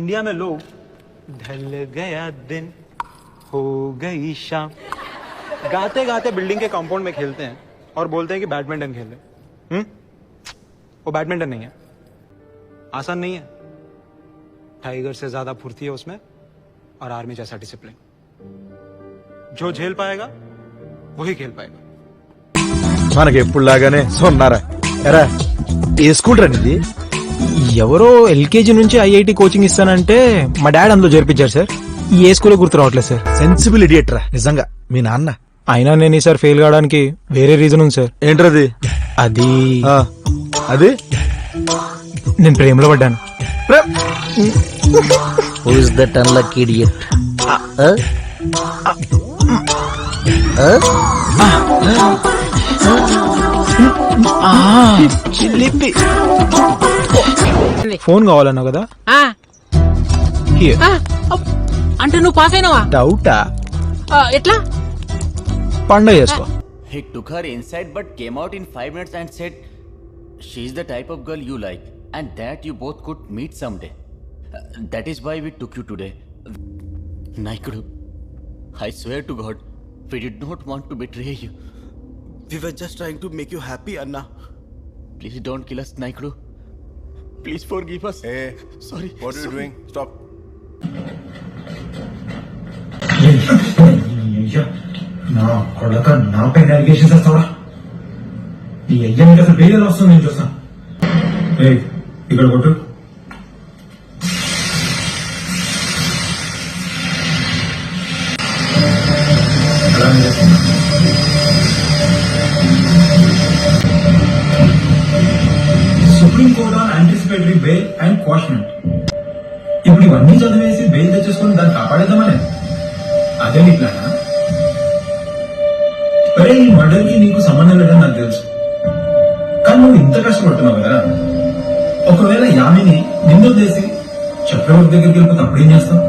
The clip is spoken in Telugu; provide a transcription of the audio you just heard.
इंडिया में लोग ढल गया दिन हो गई शाम गाते गाते बिल्डिंग के कंपाउंड में खेलते हैं और बोलते हैं कि बैडमिंटन खेल रहे। वो बैडमिंटन नहीं है, आसान नहीं है। टाइगर से ज्यादा फुर्ती है उसमें और आर्मी जैसा डिसिप्लिन। जो झेल पाएगा वही खेल पाएगा। మనకి ఎప్పుడులాగానే సొన్నారా ఎరా ఏ స్కూల్ రండి ఎవరో ఎల్కేజీ నుంచి ఐఐటి కోచింగ్ ఇస్తానంటే మా డాడీ అందులో చేర్పించారు సార్. ఏ స్కూల్ గుర్తు రావట్లేదు సార్. సెన్సిబుల్ ఇడియట్ రా నిజంగా మీ నాన్న. అయినా నేను ఈసారి ఫెయిల్ కావడానికి వేరే రీజన్ ఉంది సార్. ఏంటది? అది అది నేను ప్రేమలో పడ్డాను. Who is that unlucky idiot? Phone కావాలన్నావు కదా, అంటే నువ్వు పాస్ అయినావా? డౌటా? ఎట్లా? పండగ చేసుకో. He took her inside but came out in 5 minutes and said she's the type of girl you like and that you both could meet someday. That is why we took you today. Naikudu, I swear to God, we did not want to betray you. We were just trying to make you happy, Anna. Please don't kill us, Naikudu. Please forgive us. Hey, sorry. What are you doing? Stop. నా కొడక నా పైన అలిగేషన్స్ వస్తావా? నీ అయ్యా నీకు అసలు బెయిల్ వస్తుంది నేను చూస్తాను. ఇక్కడ కొట్టు. Supreme Court on anticipatory bail and quashment. ఇప్పుడు ఇవన్నీ చదివేసి బెయిల్ తెచ్చేసుకుని దాన్ని కాపాడేద్దామనే అదే నీ ప్లానా? అరే ఈ మర్డర్ కి నీకు సంబంధం లేదని నాకు తెలుసు, కానీ నువ్వు ఇంత కష్టపడుతున్నావు కదా. ఒకవేళ యామిని నిన్ను చేసి చక్రవర్తి దగ్గరికి వెళ్ళిపోతే అప్పుడేం చేస్తావు?